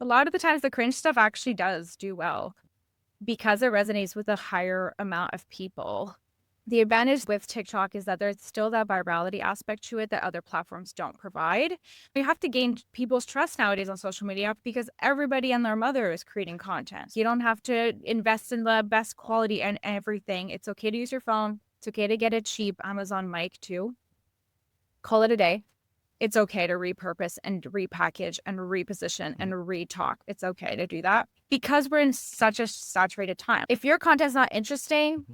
A lot of the times the cringe stuff actually does do well because it resonates with a higher amount of people. The advantage with TikTok is that there's still that virality aspect to it that other platforms don't provide. You have to gain people's trust nowadays on social media because everybody and their mother is creating content. You don't have to invest in the best quality and everything. It's okay to use your phone. It's okay to get a cheap Amazon mic too. Call it a day. It's okay to repurpose and repackage and reposition and retalk. It's okay to do that because we're in such a saturated time. If your content's not interesting,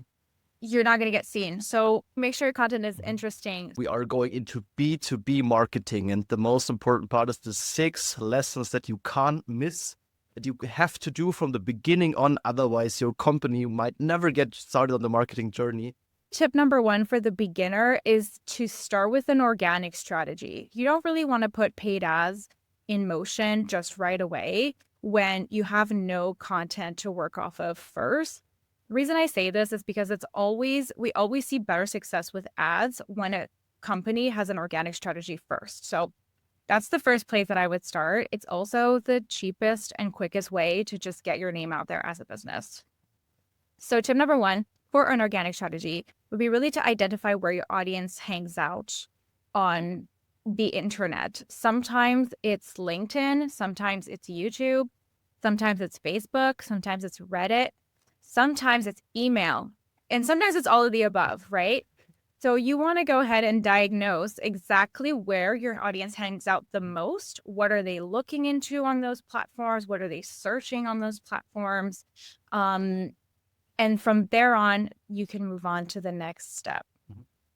you're not going to get seen. So make sure your content is interesting. We are going into B2B marketing, and the most important part is the 6 lessons that you can't miss, that you have to do from the beginning on. Otherwise, your company might never get started on the marketing journey. Tip number 1 for the beginner is to start with an organic strategy. You don't really want to put paid ads in motion just right away when you have no content to work off of first. The reason I say this is because we always see better success with ads when a company has an organic strategy first. So that's the first place that I would start. It's also the cheapest and quickest way to just get your name out there as a business. So tip number 1 for an organic strategy would be really to identify where your audience hangs out on the internet. Sometimes it's LinkedIn, sometimes it's YouTube, sometimes it's Facebook, sometimes it's Reddit, sometimes it's email, and sometimes it's all of the above, right? So you want to go ahead and diagnose exactly where your audience hangs out the most. What are they looking into on those platforms? What are they searching on those platforms? And from there on, you can move on to the next step.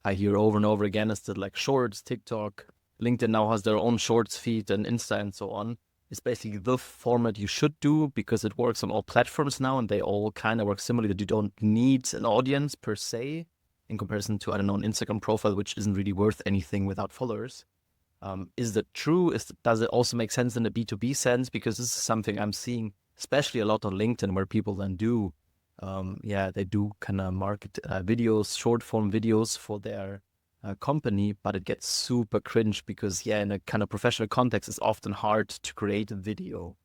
I hear over and over again is that like Shorts, TikTok, LinkedIn now has their own Shorts feed and Insta and so on. It's basically the format you should do because it works on all platforms now and they all kind of work similarly, that you don't need an audience per se in comparison to, I don't know, an Instagram profile, which isn't really worth anything without followers. Is that true? Does it also make sense in the B2B sense? Because this is something I'm seeing, especially a lot on LinkedIn, where people then do they do kind of market videos, short form videos for their company, but it gets super cringe because in a kind of professional context, it's often hard to create a video.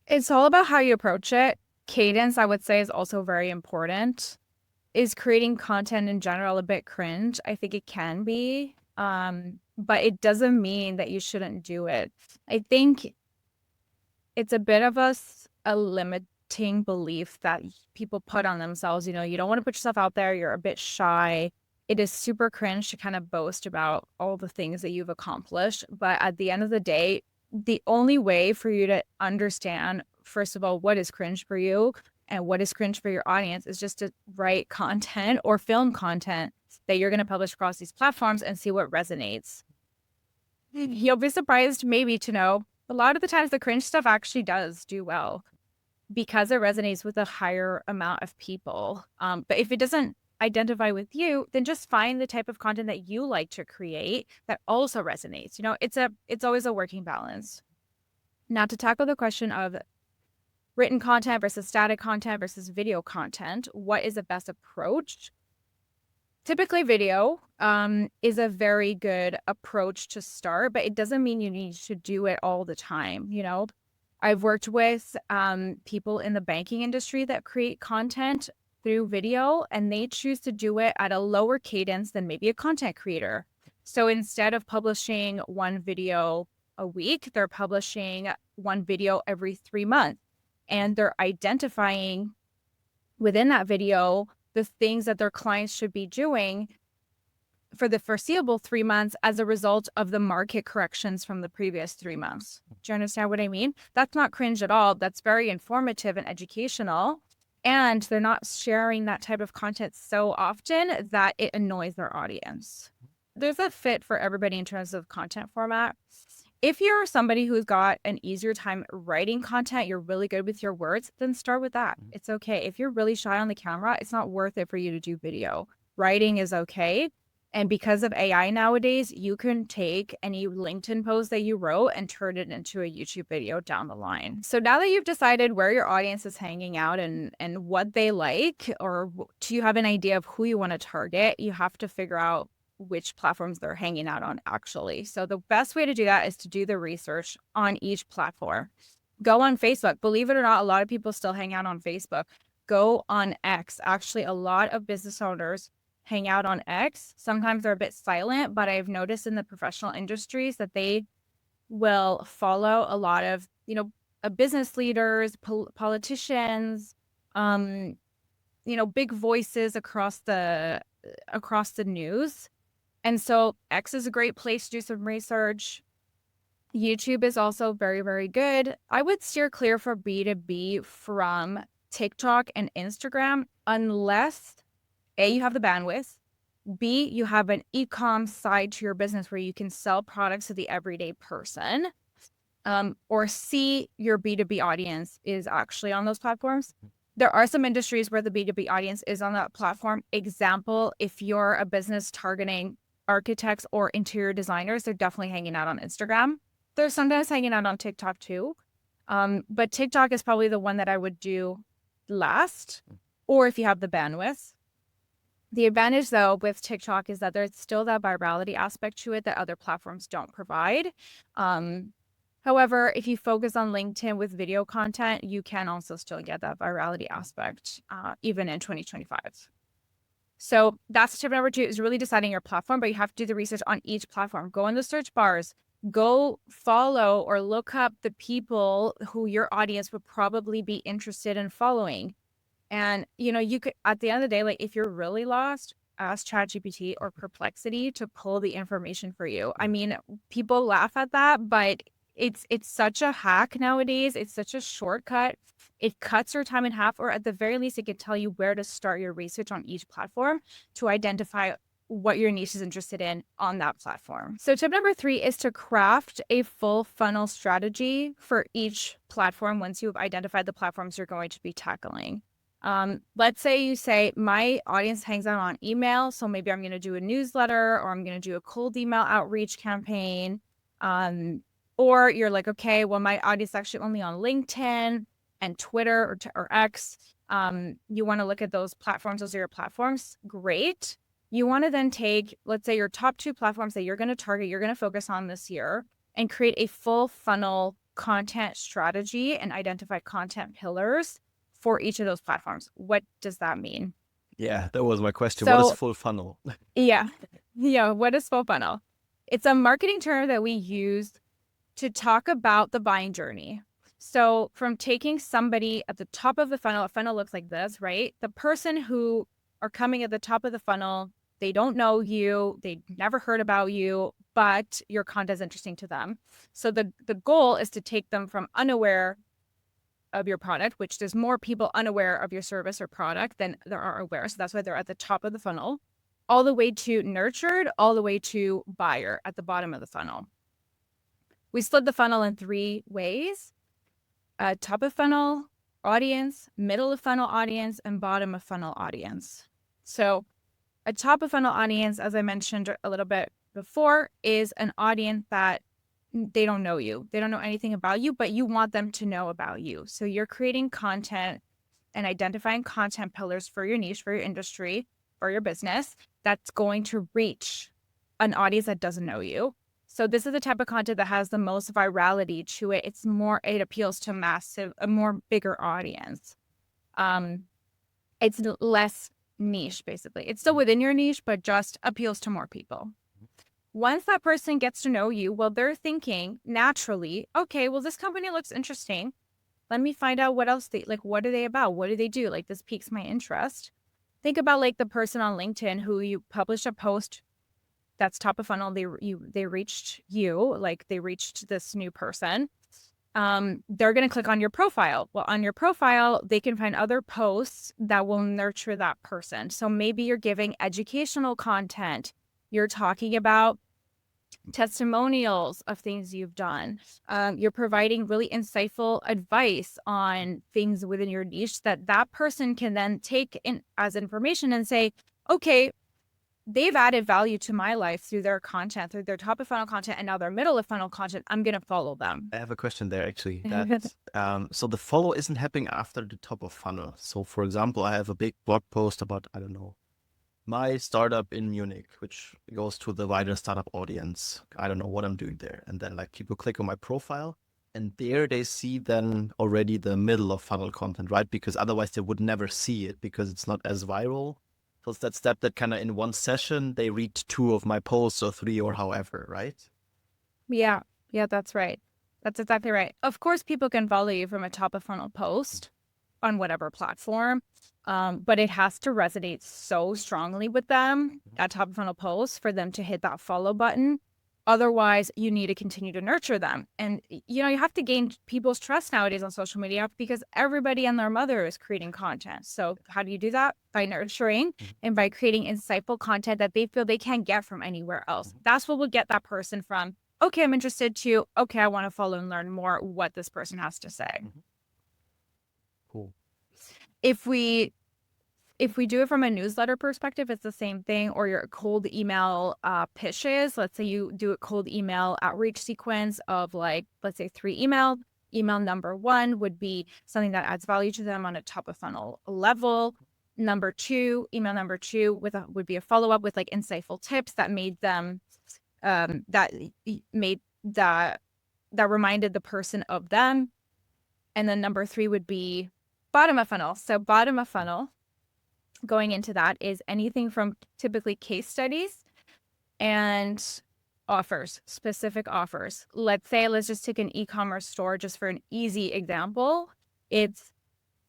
It's all about how you approach it. Cadence, I would say, is also very important. Is creating content in general a bit cringe? I think it can be, but it doesn't mean that you shouldn't do it. I think it's a bit of a limiting belief that people put on themselves. You know, you don't want to put yourself out there. You're a bit shy. It is super cringe to kind of boast about all the things that you've accomplished. But at the end of the day, the only way for you to understand, first of all, what is cringe for you and what is cringe for your audience is just to write content or film content that you're going to publish across these platforms and see what resonates. You'll be surprised maybe to know a lot of the times the cringe stuff actually does do well because it resonates with a higher amount of people. But if it doesn't identify with you, then just find the type of content that you like to create that also resonates. You know, it's always a working balance. Now, to tackle the question of written content versus static content versus video content, what is the best approach? Typically, video is a very good approach to start, but it doesn't mean you need to do it all the time. You know, I've worked with people in the banking industry that create content through video, and they choose to do it at a lower cadence than maybe a content creator. So instead of publishing one video a week, they're publishing one video every 3 months, and they're identifying within that video the things that their clients should be doing for the foreseeable 3 months as a result of the market corrections from the previous 3 months. Do you understand what I mean? That's not cringe at all. That's very informative and educational. And they're not sharing that type of content so often that it annoys their audience. There's a fit for everybody in terms of content format. If you're somebody who's got an easier time writing content, you're really good with your words, then start with that. It's okay. If you're really shy on the camera, it's not worth it for you to do video. Writing is okay. And because of AI nowadays, you can take any LinkedIn post that you wrote and turn it into a YouTube video down the line. So now that you've decided where your audience is hanging out and what they like, or do you have an idea of who you want to target, you have to figure out which platforms they're hanging out on actually. So the best way to do that is to do the research on each platform. Go on Facebook. Believe it or not, a lot of people still hang out on Facebook. Go on X. Actually, a lot of business owners hang out on X. Sometimes they're a bit silent, but I've noticed in the professional industries that they will follow a lot of, business leaders, politicians, big voices across the news. And so X is a great place to do some research. YouTube is also very, very good. I would steer clear for B2B from TikTok and Instagram unless A, you have the bandwidth, B, you have an e-com side to your business where you can sell products to the everyday person, or C, your B2B audience is actually on those platforms. There are some industries where the B2B audience is on that platform. Example, if you're a business targeting architects or interior designers, they're definitely hanging out on Instagram. They're sometimes hanging out on TikTok too. But TikTok is probably the one that I would do last, or if you have the bandwidth. The advantage, though, with TikTok is that there's still that virality aspect to it that other platforms don't provide. However, if you focus on LinkedIn with video content, you can also still get that virality aspect, even in 2025. So that's tip number 2, is really deciding your platform, but you have to do the research on each platform. Go in the search bars, go follow or look up the people who your audience would probably be interested in following. And, you could, at the end of the day, like if you're really lost, ask ChatGPT or Perplexity to pull the information for you. I mean, people laugh at that, but it's such a hack nowadays. It's such a shortcut. It cuts your time in half, or at the very least, it can tell you where to start your research on each platform to identify what your niche is interested in on that platform. So tip number 3 is to craft a full funnel strategy for each platform once you've identified the platforms you're going to be tackling. Let's say you say, my audience hangs out on email, so maybe I'm going to do a newsletter, or I'm going to do a cold email outreach campaign. Or you're like, okay, well, my audience is actually only on LinkedIn and Twitter or X. You want to look at those platforms. Those are your platforms. Great. You want to then take, let's say, your top 2 platforms that you're going to target, you're going to focus on this year, and create a full funnel content strategy and identify content pillars for each of those platforms. What does that mean? Yeah, that was my question. So, what is full funnel? Yeah. What is full funnel? It's a marketing term that we use to talk about the buying journey. So from taking somebody at the top of the funnel, a funnel looks like this, right? The person who are coming at the top of the funnel, they don't know you, they never heard about you, but your content is interesting to them. So the goal is to take them from unaware of your product, which there's more people unaware of your service or product than there are aware. So that's why they're at the top of the funnel, all the way to nurtured, all the way to buyer at the bottom of the funnel. We split the funnel in 3 ways: top of funnel audience, middle of funnel audience, and bottom of funnel audience. So a top of funnel audience, as I mentioned a little bit before, is an audience that they don't know you. They don't know anything about you, but you want them to know about you. So you're creating content and identifying content pillars for your niche, for your industry, for your business that's going to reach an audience that doesn't know you. So this is the type of content that has the most virality to it. It appeals to a more bigger audience. It's less niche, basically. It's still within your niche, but just appeals to more people. Once that person gets to know you, well, they're thinking naturally, okay, well, this company looks interesting. Let me find out what else what are they about? What do they do? Like, this piques my interest. Think about like the person on LinkedIn who you published a post that's top of funnel. They reached you, like they reached this new person. They're going to click on your profile. Well, on your profile, they can find other posts that will nurture that person. So maybe you're giving educational content. You're talking about testimonials of things you've done. You're providing really insightful advice on things within your niche that person can then take in as information and say, okay, they've added value to my life through their content, through their top of funnel content, and now their middle of funnel content. I'm going to follow them. I have a question there, actually. So the follow isn't happening after the top of funnel. So for example, I have a big blog post about, I don't know, my startup in Munich, which goes to the wider startup audience. I don't know what I'm doing there. And then like people click on my profile and there they see then already the middle of funnel content, right? Because otherwise they would never see it because it's not as viral. So it's that step that kind of in one session, they read 2 of my posts or 3 or however, right? Yeah. Yeah, that's right. That's exactly right. Of course, people can follow you from a top of funnel post on whatever platform, but it has to resonate so strongly with them, that top of funnel post, for them to hit that follow button. Otherwise, you need to continue to nurture them. And, you have to gain people's trust nowadays on social media because everybody and their mother is creating content. So how do you do that? By nurturing and by creating insightful content that they feel they can't get from anywhere else. That's what will get that person from, okay, I'm interested, to, okay, I want to follow and learn more what this person has to say. Cool. If we do it from a newsletter perspective, it's the same thing. Or your cold email pitches. Let's say you do a cold email outreach sequence of like, let's say 3 email. Email number 1 would be something that adds value to them on a top of funnel level. Email number 2 would be a follow up with like insightful tips that made them that reminded the person of them. And then number 3 would be bottom of funnel. So bottom of funnel, going into that, is anything from typically case studies and offers, specific offers. Let's just take an e-commerce store just for an easy example. It's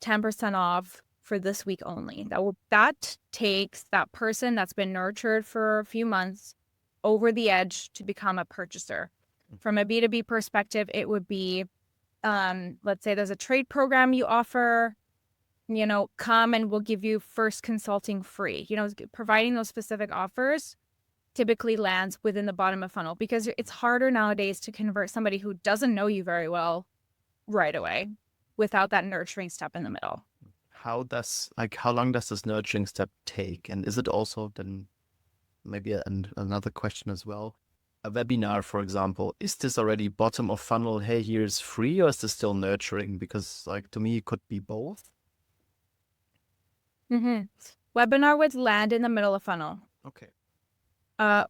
10% off for this week only. That takes that person that's been nurtured for a few months over the edge to become a purchaser. From a B2B perspective, it would be, let's say there's a trade program you offer, come and we'll give you first consulting free. Providing those specific offers typically lands within the bottom of funnel because it's harder nowadays to convert somebody who doesn't know you very well right away without that nurturing step in the middle. How long does this nurturing step take? And is it also then maybe another question as well? A webinar, for example, is this already bottom of funnel? Hey, here's free, or is this still nurturing? Because like to me, it could be both. Webinar would land in the middle of funnel. Okay.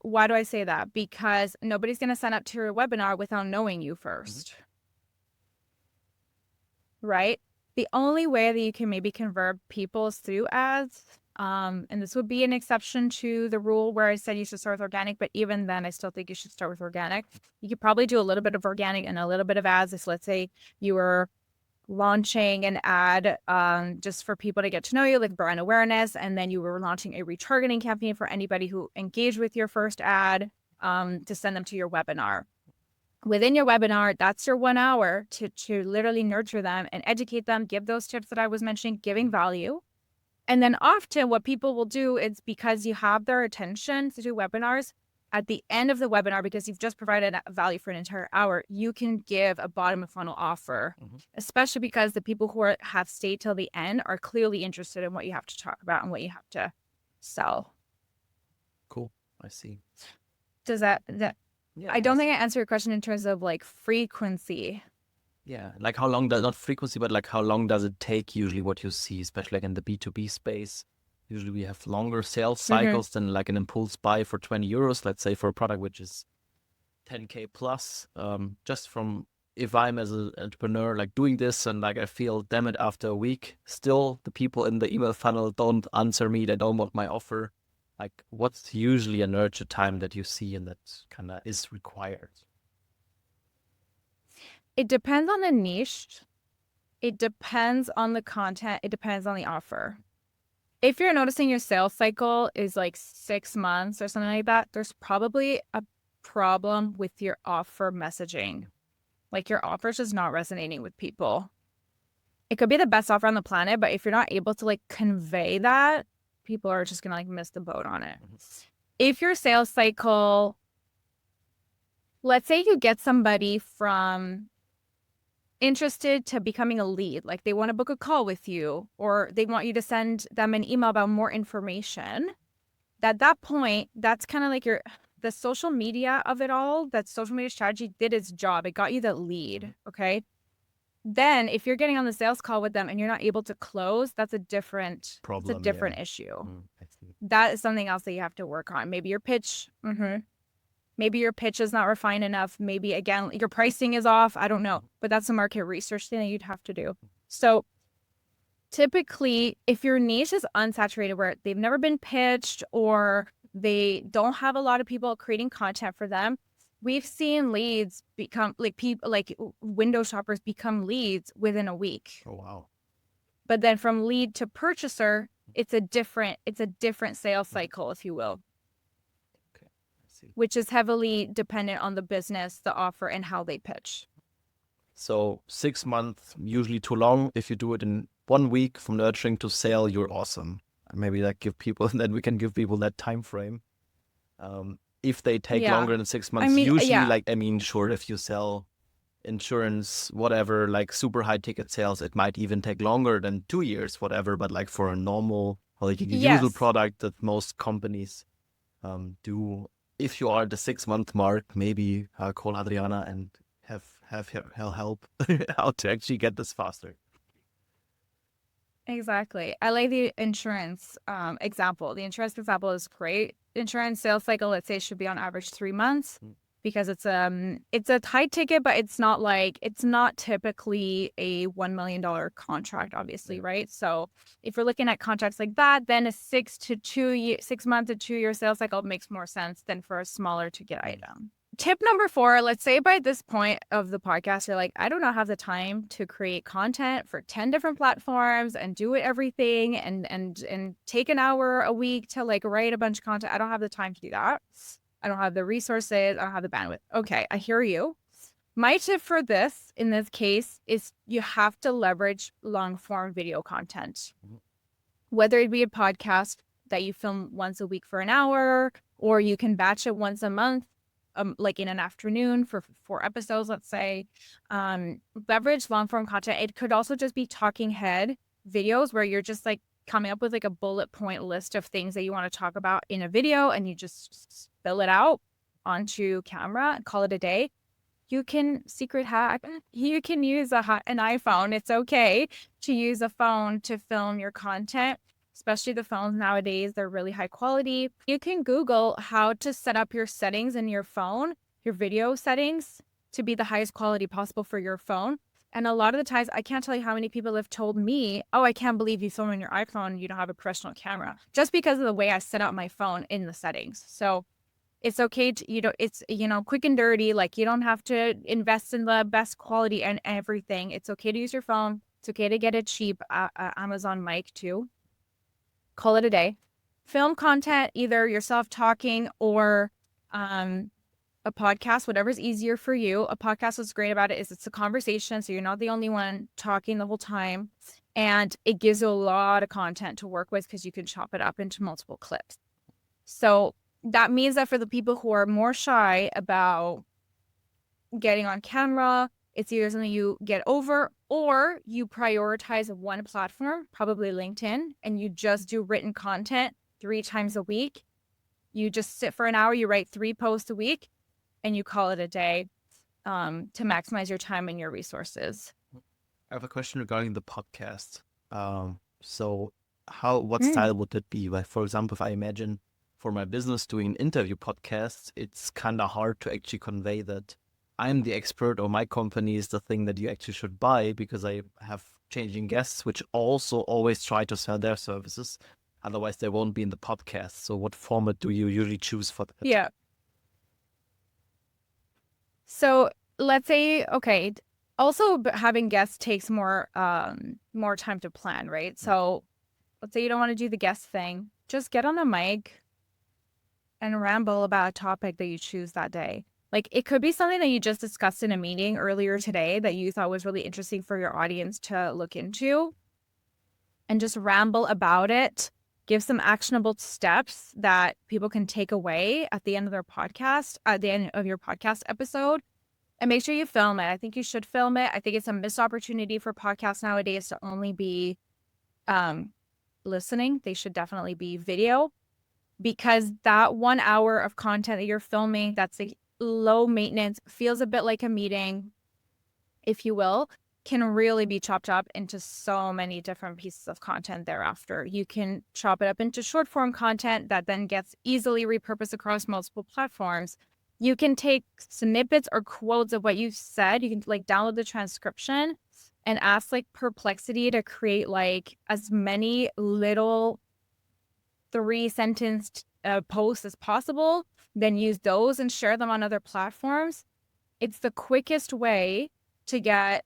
Why do I say that? Because nobody's going to sign up to your webinar without knowing you first. Right? The only way that you can maybe convert people is through ads. And this would be an exception to the rule where I said you should start with organic, but even then I still think you should start with organic. You could probably do a little bit of organic and a little bit of ads. So let's say you were launching an ad just for people to get to know you, like brand awareness, and then you were launching a retargeting campaign for anybody who engaged with your first ad to send them to your webinar. Within your webinar, that's your 1 hour to literally nurture them and educate them, give those tips that I was mentioning, giving value. And then often what people will do is, because you have their attention to do webinars, at the end of the webinar, because you've just provided value for an entire hour, you can give a bottom of funnel offer, especially because the people who have stayed till the end are clearly interested in what you have to talk about and what you have to sell. Cool. I see. Does that yeah, I don't think I answered your question in terms of like frequency. Yeah, like how long does, not frequency, but like how long does it take usually what you see, especially like in the B2B space? Usually we have longer sales cycles than like an impulse buy for 20 euros, let's say, for a product which is 10K plus. Just from, if I'm as an entrepreneur like doing this and like I feel, damn it, after a week, still the people in the email funnel don't answer me, they don't want my offer. Like what's usually a nurture time that you see and that kind of is required? It depends on the niche. It depends on the content. It depends on the offer. If you're noticing your sales cycle is like 6 months or something like that, there's probably a problem with your offer messaging. Like your offer is just not resonating with people. It could be the best offer on the planet, but if you're not able to like convey that, people are just gonna like miss the boat on it. If your sales cycle, let's say you get somebody from interested to becoming a lead, like they want to book a call with you, or they want you to send them an email about more information. At that point, that's kind of like the social media of it all. That social media strategy did its job. It got you the lead. Okay. Then if you're getting on the sales call with them and you're not able to close, that's a different Problem. issue. I see. That is something else that you have to work on. Maybe your pitch, maybe your pitch is not refined enough. Maybe again, your pricing is off. I don't know, but that's a market research thing that you'd have to do. So typically, if your niche is unsaturated, where they've never been pitched or they don't have a lot of people creating content for them, we've seen leads become like people, like window shoppers become leads within a week. Oh, wow. But then from lead to purchaser, it's a different sales cycle, if you will. Okay, I see. Which is heavily dependent on the business, the offer, and how they pitch. So 6 months, usually too long. If you do it in 1 week from nurturing to sale, you're awesome. Maybe that then we can give people that time frame. If they take longer than 6 months, usually sure, if you sell insurance, whatever, like super high ticket sales, it might even take longer than 2 years, whatever. But like for a normal, like a usual product that most companies do, if you are at the 6 month mark, maybe call Adrianna and have her help how to actually get this faster. Exactly. I like the insurance example. The insurance example is great. Insurance sales cycle, let's say, should be on average 3 months because it's a high ticket, but it's not typically a $1 million contract, obviously, right? So if you're looking at contracts like that, then a 6 month to 2 year sales cycle makes more sense than for a smaller ticket item. Tip number 4, let's say by this point of the podcast, you're like, I do not have the time to create content for 10 different platforms and do everything and take an hour a week to like write a bunch of content. I don't have the time to do that. I don't have the resources. I don't have the bandwidth. Okay, I hear you. My tip for this, in this case, is you have to leverage long form video content. Whether it be a podcast that you film once a week for an hour, or you can batch it once a month, like in an afternoon for 4 episodes, let's say. Leverage long form content. It could also just be talking head videos where you're just like coming up with like a bullet point list of things that you want to talk about in a video, and you just spill it out onto camera and call it a day. You can secret hack. You can use an iPhone. It's okay to use a phone to film your content. Especially the phones nowadays, they're really high quality. You can Google how to set up your settings in your phone, your video settings, to be the highest quality possible for your phone. And a lot of the times, I can't tell you how many people have told me, oh, I can't believe you film on your iPhone, you don't have a professional camera, just because of the way I set up my phone in the settings. So it's okay to, it's, quick and dirty. Like, you don't have to invest in the best quality and everything. It's okay to use your phone. It's okay to get it cheap. Amazon mic too. Call it a day. Film content, either yourself talking or a podcast, whatever's easier for you. A podcast, what's great about it is it's a conversation, so you're not the only one talking the whole time. And it gives you a lot of content to work with because you can chop it up into multiple clips. So that means that for the people who are more shy about getting on camera, it's either something you get over or you prioritize one platform, probably LinkedIn, and you just do written content 3 times a week. You just sit for an hour, you write 3 posts a week, and you call it a day to maximize your time and your resources. I have a question regarding the podcast. So what style would it be? Like, for example, if I imagine for my business doing interview podcasts, it's kind of hard to actually convey that I'm the expert or my company is the thing that you actually should buy, because I have changing guests, which also always try to sell their services. Otherwise, they won't be in the podcast. So what format do you usually choose for that? Yeah. So let's say, okay, also having guests takes more time to plan, right? So let's say you don't want to do the guest thing. Just get on the mic and ramble about a topic that you choose that day. Like, it could be something that you just discussed in a meeting earlier today that you thought was really interesting for your audience to look into, and just ramble about it. Give some actionable steps that people can take away at the end of their podcast, at the end of your podcast episode, and make sure you film it. I think you should film it. I think it's a missed opportunity for podcasts nowadays to only be listening. They should definitely be video, because that 1 hour of content that you're filming, that's like low maintenance, feels a bit like a meeting, if you will. can really be chopped up into so many different pieces of content thereafter. You can chop it up into short form content that then gets easily repurposed across multiple platforms. You can take snippets or quotes of what you said. You can like download the transcription and ask like Perplexity to create like as many little 3-sentence posts as possible, then use those and share them on other platforms. It's the quickest way to get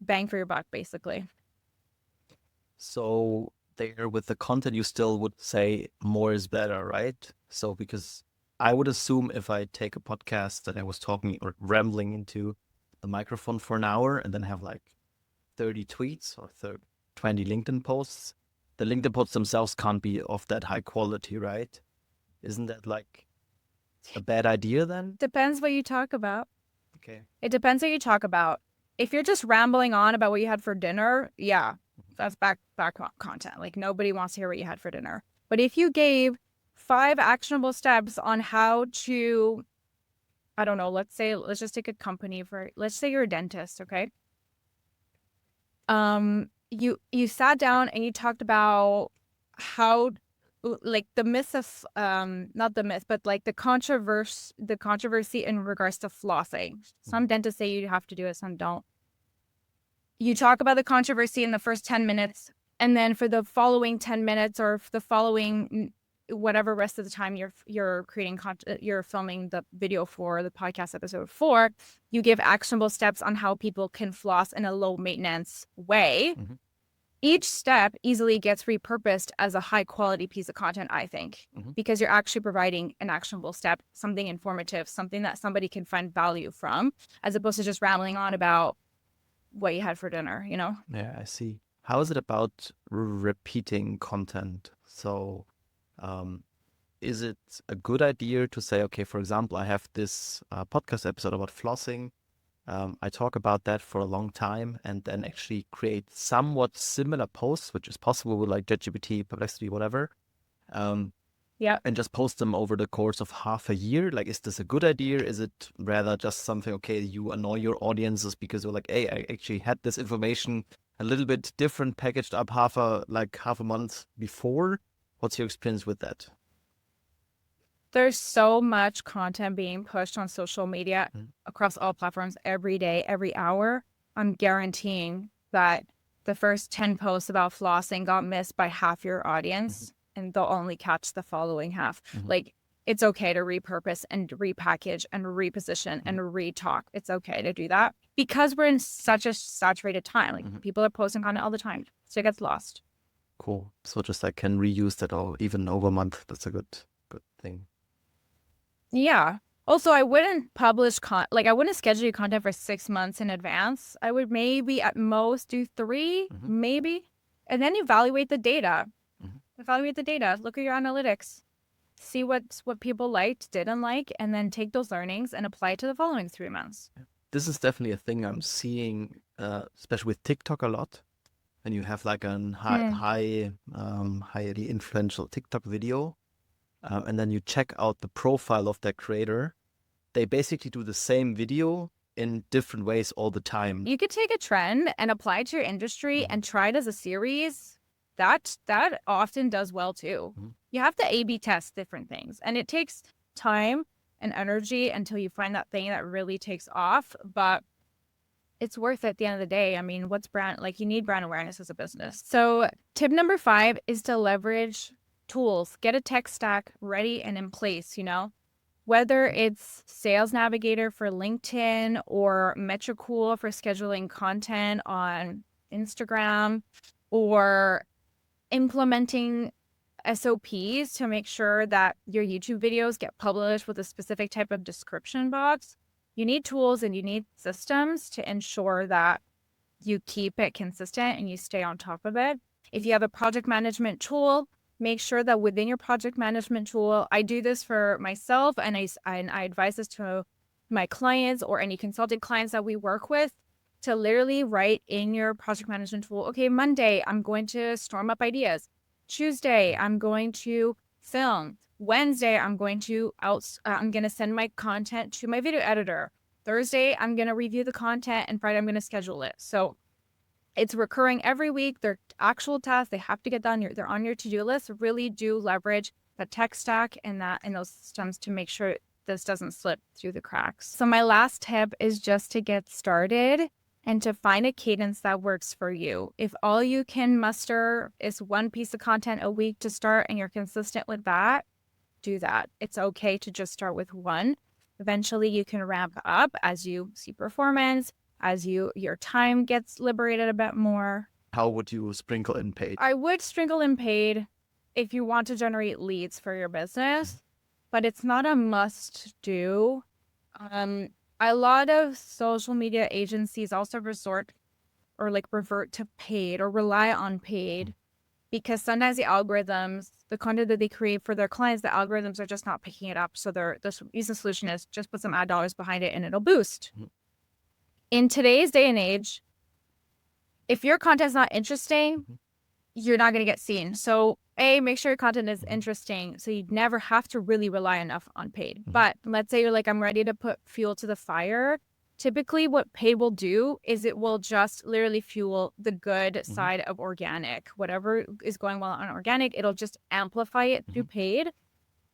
bang for your buck, basically. So there with the content, you still would say more is better, right? So because I would assume if I take a podcast that I was talking or rambling into the microphone for an hour and then have like 30 tweets or 20 LinkedIn posts, the LinkedIn posts themselves can't be of that high quality, right? Isn't that like a bad idea then? Depends what you talk about. Okay. It depends what you talk about. If you're just rambling on about what you had for dinner, yeah, that's back content. Like nobody wants to hear what you had for dinner. But if you gave 5 actionable steps on how to, I don't know, let's just take a company let's say you're a dentist, okay? You sat down and you talked about how like the myth of not the myth but like the controversy in regards to flossing. Some dentists say you have to do it, some don't. You talk about the controversy in the first 10 minutes, and then for the following 10 minutes or the following whatever rest of the time you're creating content, you're filming the video for the podcast episode 4, you give actionable steps on how people can floss in a low maintenance way. Mm-hmm. Each step easily gets repurposed as a high quality piece of content, I think, because you're actually providing an actionable step, something informative, something that somebody can find value from, as opposed to just rambling on about what you had for dinner, you know? Yeah, I see. How is it about repeating content? So, is it a good idea to say, okay, for example, I have this podcast episode about flossing. I talk about that for a long time and then actually create somewhat similar posts, which is possible with like ChatGPT, Perplexity, whatever. Yeah. And just post them over the course of half a year. Like, is this a good idea? Is it rather just something, okay, you annoy your audiences because you're like, hey, I actually had this information a little bit different, packaged up half a month before? What's your experience with that? There's so much content being pushed on social media across all platforms every day, every hour. I'm guaranteeing that the first 10 posts about flossing got missed by half your audience, and they'll only catch the following half. Like, it's okay to repurpose and repackage and reposition and re-talk. It's okay to do that because we're in such a saturated time. Like, people are posting content all the time, so it gets lost. Cool. So just I can reuse that all even over a month. That's a good thing. Yeah. Also, I wouldn't publish I wouldn't schedule your content for 6 months in advance. I would maybe at most do 3, maybe, and then evaluate the data. Evaluate the data. Look at your analytics. See what people liked, didn't like, and then take those learnings and apply it to the following 3 months. This is definitely a thing I'm seeing, especially with TikTok a lot. When you have like a highly influential TikTok video, and then you check out the profile of that creator, they basically do the same video in different ways all the time. You could take a trend and apply it to your industry and try it as a series. That often does well too. You have to A/B test different things, and it takes time and energy until you find that thing that really takes off, but it's worth it at the end of the day. I mean, you need brand awareness as a business. So tip number 5 is to leverage tools. Get a tech stack ready and in place, whether it's Sales Navigator for LinkedIn or Metricool for scheduling content on Instagram, or implementing SOPs to make sure that your YouTube videos get published with a specific type of description box. You need tools and you need systems to ensure that you keep it consistent and you stay on top of it. If you have a project management tool, make sure that within your project management tool, I do this for myself and I advise this to my clients or any consultant clients that we work with, to literally write in your project management tool, okay, Monday, I'm going to storm up ideas. Tuesday, I'm going to film. Wednesday, I'm going to send my content to my video editor. Thursday, I'm going to review the content, and Friday, I'm going to schedule it. So it's recurring every week. They're actual tasks. They have to get done. They're on your to-do list. Really do leverage the tech stack and those systems to make sure this doesn't slip through the cracks. So my last tip is just to get started and to find a cadence that works for you. If all you can muster is one piece of content a week to start and you're consistent with that, do that. It's okay to just start with one. Eventually you can ramp up as you see performance, as your time gets liberated a bit more. How would you sprinkle in paid? I would sprinkle in paid if you want to generate leads for your business, but it's not a must do. A lot of social media agencies also revert to paid or rely on paid because sometimes the algorithms, the content that they create for their clients, the algorithms are just not picking it up. So the easy solution is just put some ad dollars behind it and it'll boost. In today's day and age, if your content's not interesting, you're not going to get seen. So make sure your content is interesting so you never have to really rely enough on paid. But let's say you're like, I'm ready to put fuel to the fire. Typically what paid will do is it will just literally fuel the good side of organic. Whatever is going well on organic, it'll just amplify it through paid.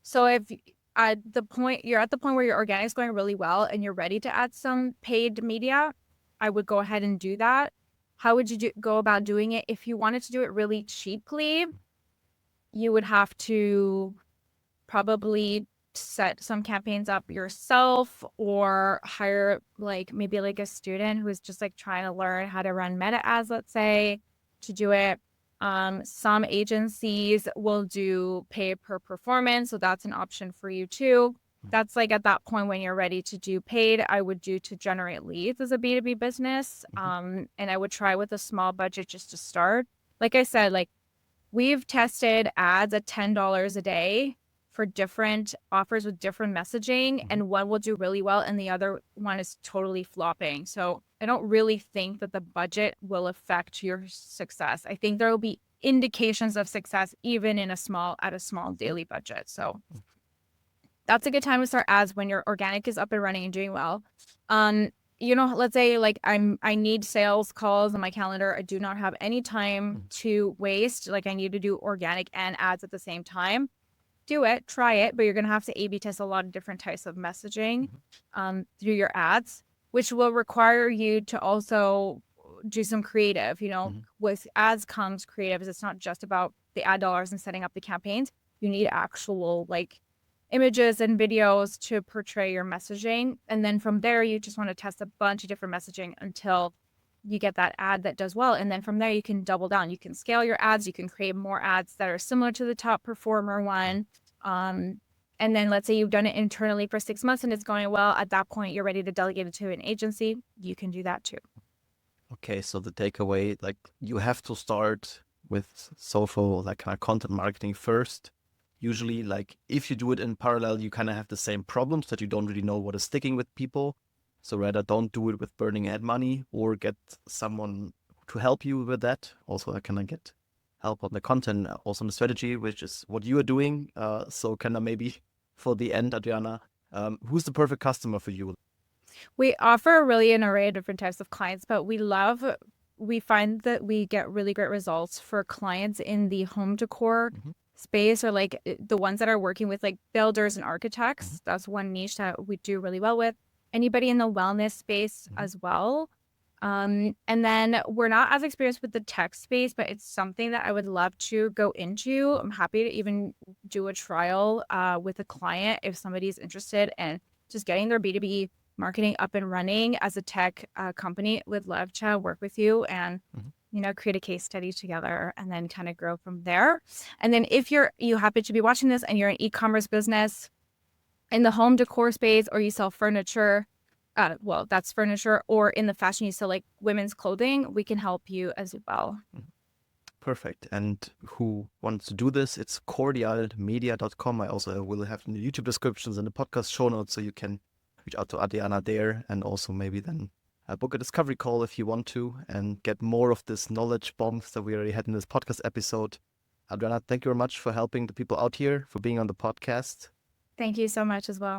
So if you're at the point where your organic is going really well and you're ready to add some paid media, I would go ahead and do that. How would you go about doing it? If you wanted to do it really cheaply, you would have to probably set some campaigns up yourself or hire maybe a student who's just trying to learn how to run meta ads, let's say, to do it. Some agencies will do pay per performance, so that's an option for you too. That's at that point when you're ready to do paid, I would do to generate leads as a B2B business. And I would try with a small budget just to start. Like I said, we've tested ads at $10 a day for different offers with different messaging, and one will do really well and the other one is totally flopping. So I don't really think that the budget will affect your success. I think there will be indications of success even at a small daily budget. So that's a good time to start ads when your organic is up and running and doing well. Let's say I need sales calls on my calendar. I do not have any time to waste. I need to do organic and ads at the same time. Do it, try it, but you're going to have to A/B test a lot of different types of messaging through your ads, which will require you to also do some creative. With ads comes creative. It's not just about the ad dollars and setting up the campaigns. You need actual images and videos to portray your messaging. And then from there, you just want to test a bunch of different messaging until you get that ad that does well. And then from there, you can double down. You can scale your ads. You can create more ads that are similar to the top performer one. And then let's say you've done it internally for 6 months and it's going well. At that point, you're ready to delegate it to an agency. You can do that too. Okay, so the takeaway, you have to start with social, kind of content marketing first. Usually, if you do it in parallel, you kind of have the same problems that you don't really know what is sticking with people. So rather don't do it with burning ad money or get someone to help you with that. Also, I can get help on the content, also on the strategy, which is what you are doing. So can I maybe for the end, Adrianna, who's the perfect customer for you? We offer really an array of different types of clients, but we find that we get really great results for clients in the home decor space or the ones that are working with builders and architects. That's one niche that we do really well with. Anybody in the wellness space as well. And then we're not as experienced with the tech space, but it's something that I would love to go into. I'm happy to even do a trial with a client if somebody's interested in just getting their B2B marketing up and running as a tech company. Would love to work with you and create a case study together and then kind of grow from there. And then if you happen to be watching this and you're an e-commerce business in the home decor space or you sell furniture, that's furniture, or in the fashion you sell women's clothing, we can help you as well. Perfect. And who wants to do this, it's cordialmedia.com. I also will have in the YouTube descriptions and the podcast show notes, so you can reach out to Adrianna there and also maybe then book a discovery call if you want to and get more of this knowledge bombs that we already had in this podcast episode. Adrianna, thank you very much for helping the people out here, for being on the podcast. Thank you so much as well.